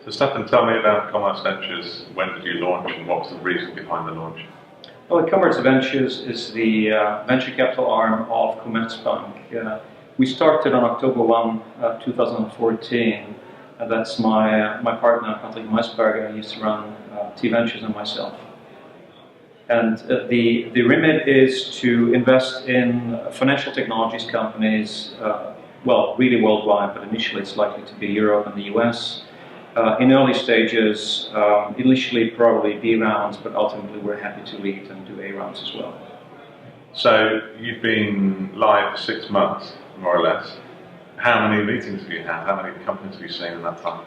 So Stefan, tell me about CommerzVentures. When did you launch and what was the reason behind the launch? Well, CommerzVentures is the venture capital arm of CommerzBank. We started on October 1, 2014, and that's my partner, Patrick Meisberger. I used to run T Ventures and myself. And the remit is to invest in financial technologies companies, well, really worldwide, but initially it's likely to be Europe and the US. In early stages, initially probably B rounds, but ultimately we're happy to lead and do A rounds as well. So you've been live for 6 months, more or less. How many meetings have you had? How many companies have you seen in that time?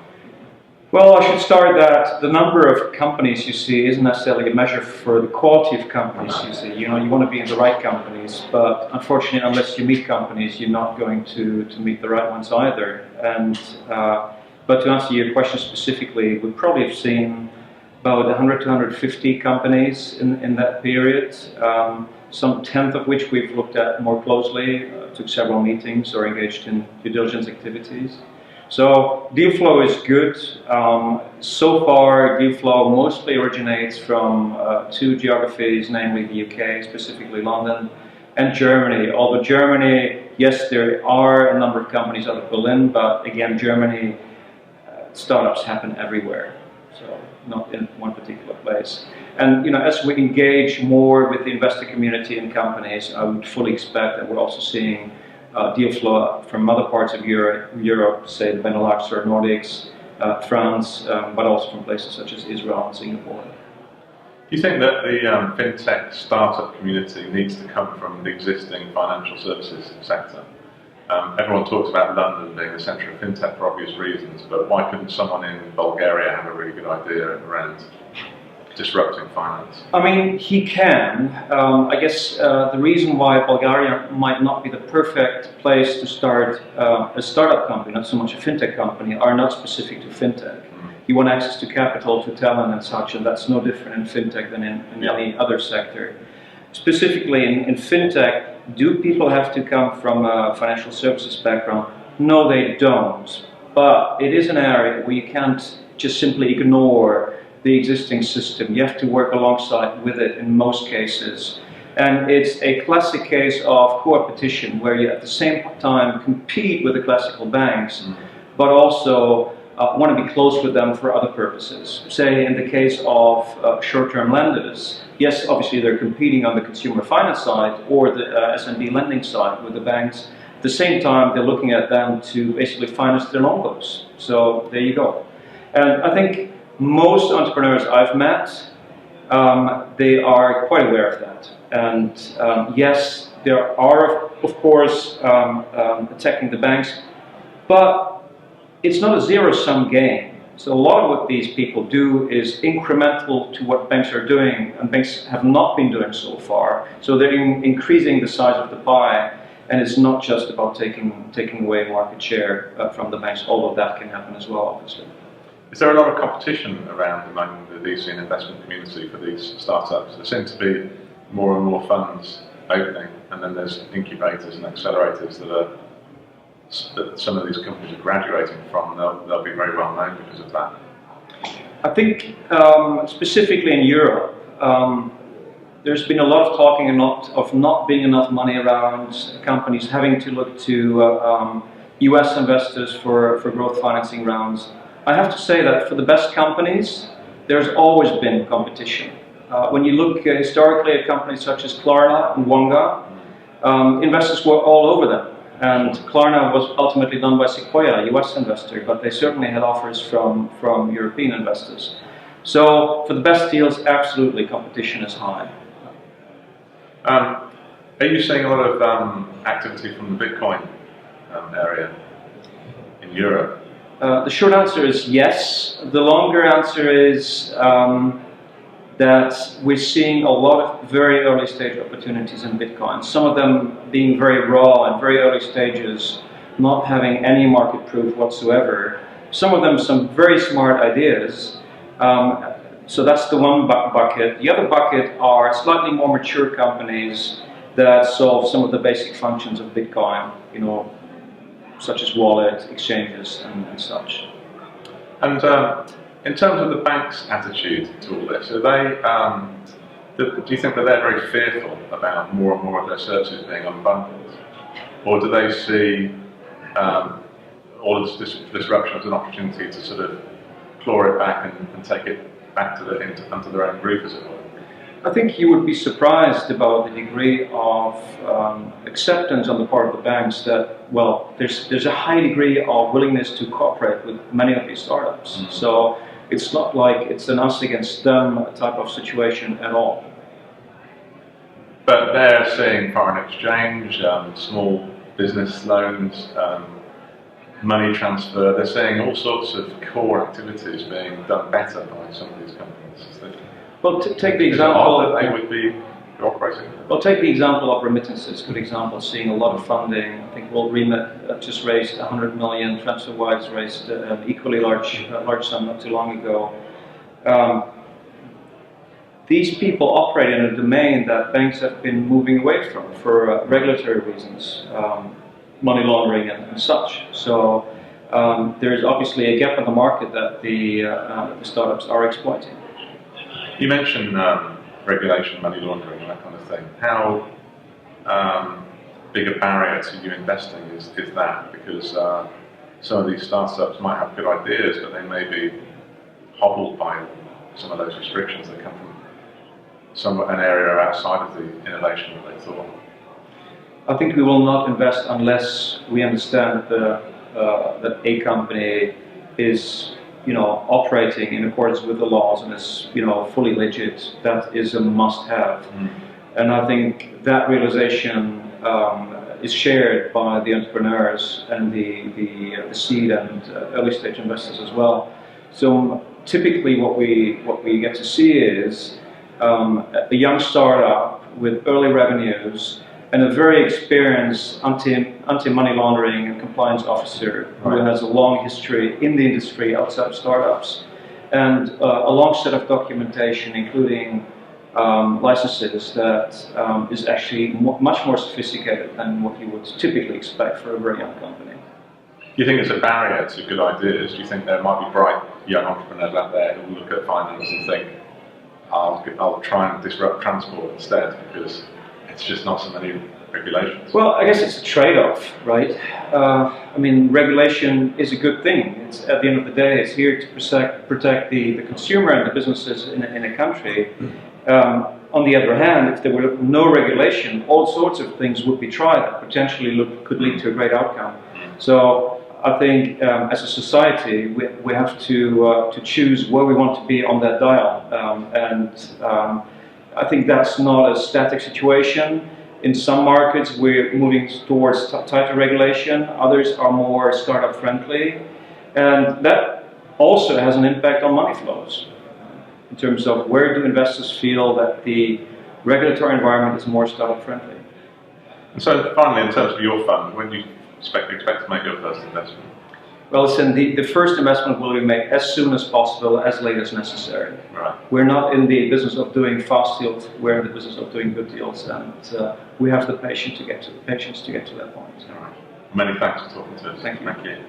Well, I should start that the number of companies you see isn't necessarily a measure for the quality of companies you see. You know, you want to be in the right companies, but unfortunately, unless you meet companies, you're not going to meet the right ones either. And but to answer your question specifically, we probably have seen about 100 to 150 companies in that period, some 10th of which we've looked at more closely, took several meetings or engaged in due diligence activities. So deal flow is good. So far, deal flow mostly originates from 2 geographies, namely the UK, specifically London, and Germany. Although Germany, yes, there are a number of companies out of Berlin, but again, Germany, startups happen everywhere, so not in one particular place. And you know, as we engage more with the investor community and companies, I would fully expect that we're also seeing deal flow from other parts of Europe, say the Benelux or Nordics, France, but also from places such as Israel and Singapore. Do you think that the fintech startup community needs to come from the existing financial services sector? Everyone talks about London being the centre of fintech for obvious reasons, but why couldn't someone in Bulgaria have a really good idea around disrupting finance? I mean, he can. I guess the reason why Bulgaria might not be the perfect place to start a startup company, not so much a fintech company, are not specific to fintech. You want access to capital, to talent and such, and that's no different in fintech than in any other sector. Specifically in fintech, do people have to come from a financial services background? No, they don't. But it is an area where you can't just simply ignore the existing system. You have to work alongside with it in most cases. And it's a classic case of co-opetition, where you at the same time compete with the classical banks, but also want to be close with them for other purposes. Say in the case of short-term lenders, yes, obviously they're competing on the consumer finance side or the SMB lending side with the banks. At the same time, they're looking at them to basically finance their loan books. So there you go. And I think most entrepreneurs I've met, they are quite aware of that. And yes, there are, of course, attacking the banks, but it's not a zero-sum game. So a lot of what these people do is incremental to what banks are doing, and banks have not been doing so far. So they're increasing the size of the pie, and it's not just about taking away market share from the banks, although that can happen as well, obviously. Is there a lot of competition around among the VC and investment community for these startups? There seem to be more and more funds opening, and then there's incubators and accelerators that some of these companies are graduating from. They'll be very well known because of that. I think specifically in Europe, there's been a lot of talking of not being enough money around, companies having to look to US investors for growth financing rounds. I have to say that for the best companies, there's always been competition. When you look historically at companies such as Klarna and Wonga, investors were all over them. And Klarna was ultimately done by Sequoia, a US investor, but they certainly had offers from European investors. So for the best deals, absolutely competition is high. Are you seeing a lot of activity from the Bitcoin area in Europe? The short answer is yes. The longer answer is that we're seeing a lot of very early stage opportunities in Bitcoin. Some of them being very raw and very early stages, not having any market proof whatsoever. Some of them some very smart ideas. So that's the one bucket. The other bucket are slightly more mature companies that solve some of the basic functions of Bitcoin, you know, such as wallet, exchanges, and such. And in terms of the bank's attitude to all this, are they, do you think that they're very fearful about more and more of their services being unbundled? Or do they see all of this disruption as an opportunity to sort of claw it back and take it back to under their own roof, as it were? I think you would be surprised about the degree of acceptance on the part of the banks that, well, there's a high degree of willingness to cooperate with many of these startups. Mm-hmm. So it's not like it's an us against them type of situation at all. But they're seeing foreign exchange, small business loans, money transfer. They're seeing all sorts of core activities being done better by some of these companies. Well, take the example that they would be cooperating. Well, take the example of remittances. Good example, seeing a lot of funding. I think World Remit just raised 100 million. TransferWise raised an equally large sum not too long ago. These people operate in a domain that banks have been moving away from for regulatory reasons, money laundering and such. So there's obviously a gap in the market that the startups are exploiting. You mentioned regulation, money laundering, and that kind of thing. How big a barrier to you investing is that? Because some of these startups might have good ideas, but they may be hobbled by some of those restrictions that come from an area outside of the innovation that they thought. I think we will not invest unless we understand that a company is, operating in accordance with the laws and is, fully legit. That is a must-have. Mm. And I think that realization is shared by the entrepreneurs and the seed and early stage investors as well. So typically, what we get to see is a young startup with early revenues and a very experienced anti-money laundering and compliance officer who has a long history in the industry outside of startups, and a long set of documentation, including licenses that is actually much more sophisticated than what you would typically expect for a very young company. Do you think it's a barrier to good ideas? Do you think there might be bright young entrepreneurs out there who will look at finance and think, I'll try and disrupt transport instead because it's just not so many regulations? Well, I guess it's a trade-off, right? Regulation is a good thing. It's, at the end of the day, it's here to protect the consumer and the businesses in a country. On the other hand, if there were no regulation, all sorts of things would be tried that potentially could lead to a great outcome. So I think as a society, we have to choose where we want to be on that dial. I think that's not a static situation. In some markets, we're moving towards tighter regulation. Others are more startup friendly. And that also has an impact on money flows in terms of where do investors feel that the regulatory environment is more startup friendly. And so finally, in terms of your fund, when do you expect to make your first investment? Well, listen, the first investment will be made as soon as possible, as late as necessary. Right. We're not in the business of doing fast deals, we're in the business of doing good deals, and we have the patience to get to that point. All right. Many thanks for talking to us. Thank you. Thank you.